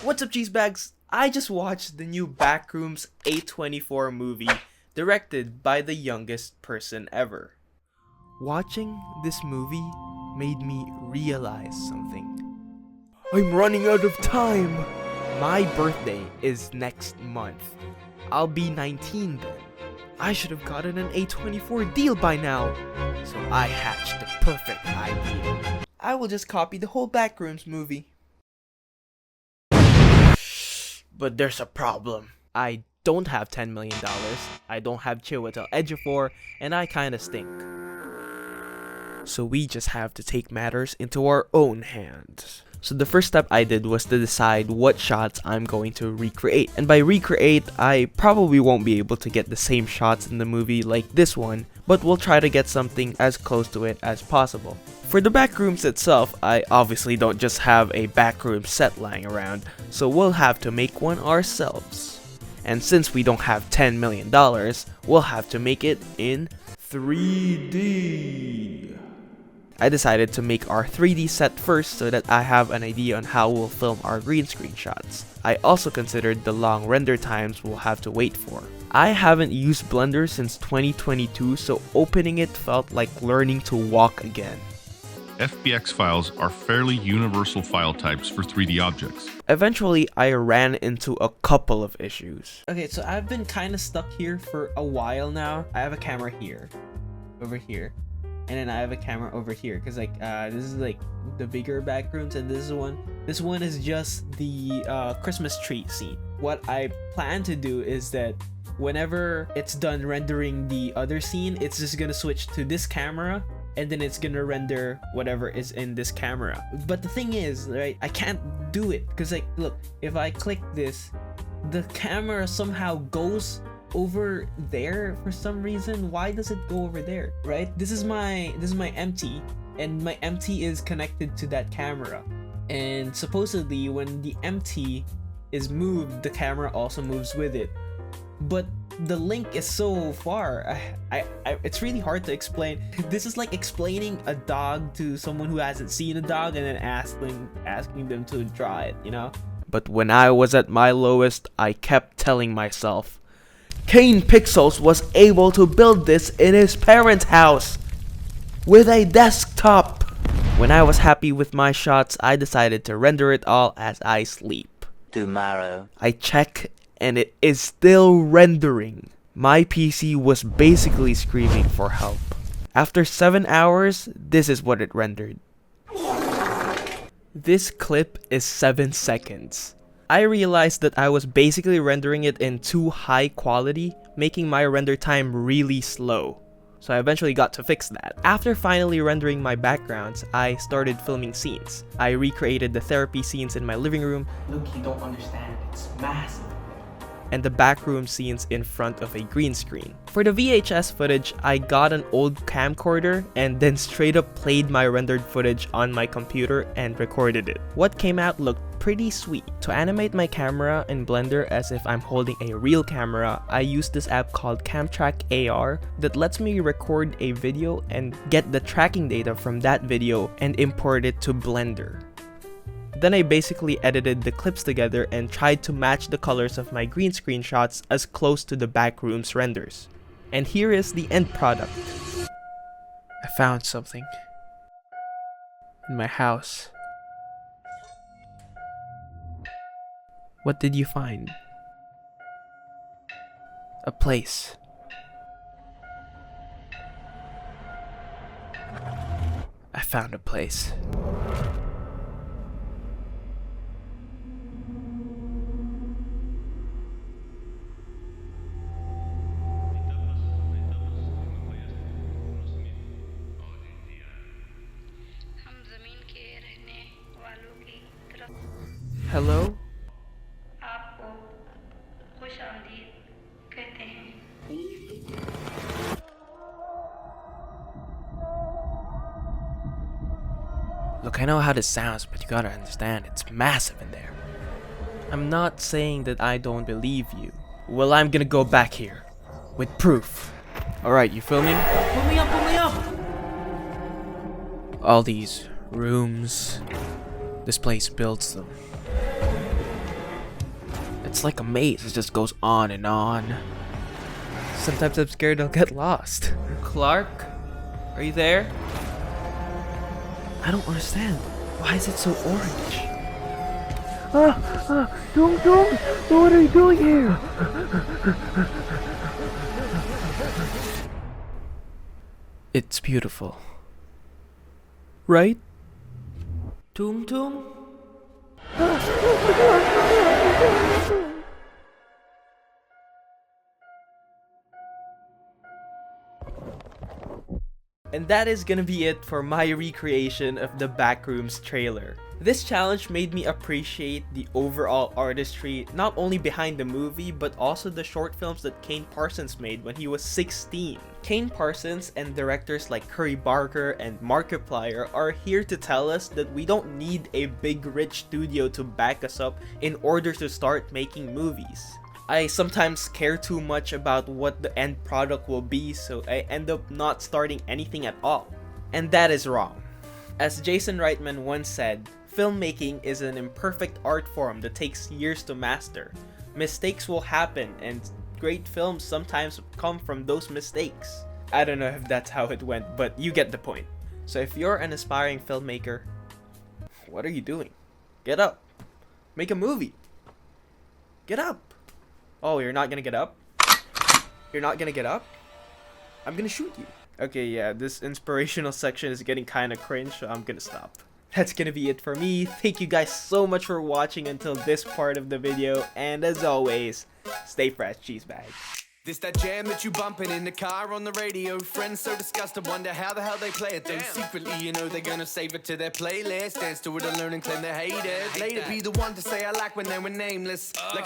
What's up, cheesebags? I just watched the new Backrooms A24 movie, directed by the youngest person ever. Watching this movie made me realize something. I'm running out of time! My birthday is next month. I'll be 19 then. I should have gotten an A24 deal by now. So I hatched the perfect idea. I will just copy the whole Backrooms movie. But there's a problem. I don't have $10 million, I don't have Chiwetel Ejiofor, and I kinda stink. So we just have to take matters into our own hands. So the first step I did was to decide what shots I'm going to recreate. And by recreate, I probably won't be able to get the same shots in the movie like this one, but we'll try to get something as close to it as possible. For the backrooms itself, I obviously don't just have a backroom set lying around, so we'll have to make one ourselves. And since we don't have $10 million, we'll have to make it in 3D. I decided to make our 3D set first so that I have an idea on how we'll film our green screen shots. I also considered the long render times we'll have to wait for. I haven't used Blender since 2022, so opening it felt like learning to walk again. FBX files are fairly universal file types for 3D objects. Eventually, I ran into a couple of issues. Okay, so I've been kind of stuck here for a while now. I have a camera here, over here, and then I have a camera over here, because like this is like the bigger backrooms, and this one is just the Christmas tree scene. What I plan to do is that whenever it's done rendering the other scene, it's just gonna switch to this camera, and then it's gonna render whatever is in this camera. But the thing is, right, I can't do it because, like, look, if I click this, the camera somehow goes over there for some reason. Why does it go over there, right? This is my empty, and my empty is connected to that camera, and supposedly when the empty is moved, the camera also moves with it. But the link is so far. It's really hard to explain. This is like explaining a dog to someone who hasn't seen a dog and then asking them to draw it, you know? But when I was at my lowest, I kept telling myself, Kane Pixels was able to build this in his parents' house with a desktop. When I was happy with my shots, I decided to render it all as I sleep. Tomorrow. I check and it is still rendering. My PC was basically screaming for help. After 7 hours, this is what it rendered. This clip is 7 seconds. I realized that I was basically rendering it in too high quality, making my render time really slow. So I eventually got to fix that. After finally rendering my backgrounds, I started filming scenes. I recreated the therapy scenes in my living room. Look, you don't understand, it's massive. And the backroom scenes in front of a green screen. For the VHS footage, I got an old camcorder and then straight up played my rendered footage on my computer and recorded it. What came out looked pretty sweet. To animate my camera in Blender as if I'm holding a real camera, I used this app called Camtrack AR that lets me record a video and get the tracking data from that video and import it to Blender. Then I basically edited the clips together and tried to match the colors of my green screen shots as close to the backrooms renders. And here is the end product. I found something in my house. What did you find? A place. I found a place. Hello? Look, I know how this sounds, but you gotta understand, it's massive in there. I'm not saying that I don't believe you. Well, I'm gonna go back here. With proof. Alright, you filming? Pull me up, pull me up! All these rooms. This place builds them. It's like a maze, it just goes on and on. Sometimes I'm scared I'll get lost. Clark? Are you there? I don't understand. Why is it so orange? Doom, what are you doing here? It's beautiful. Right? Doom? And that is gonna be it for my recreation of the Backrooms trailer. This challenge made me appreciate the overall artistry, not only behind the movie, but also the short films that Kane Parsons made when he was 16. Kane Parsons and directors like Curry Barker and Markiplier are here to tell us that we don't need a big rich studio to back us up in order to start making movies. I sometimes care too much about what the end product will be, so I end up not starting anything at all. And that is wrong. As Jason Reitman once said, filmmaking is an imperfect art form that takes years to master. Mistakes will happen, and great films sometimes come from those mistakes. I don't know if that's how it went, but you get the point. So if you're an aspiring filmmaker, what are you doing? Get up. Make a movie. Get up. Oh, you're not gonna get up? You're not gonna get up? I'm gonna shoot you. Okay, yeah, this inspirational section is getting kinda cringe, so I'm gonna stop. That's gonna be it for me. Thank you guys so much for watching until this part of the video, and as always, stay fresh, cheese bag. This that jam that you bumping in the car on the radio. Friends so disgusted, wonder how the hell they play it. Though secretly you know they're gonna save it to their playlist. Dance to it and learn and claim they hate it. Later be the one to say I like when they were nameless. Like I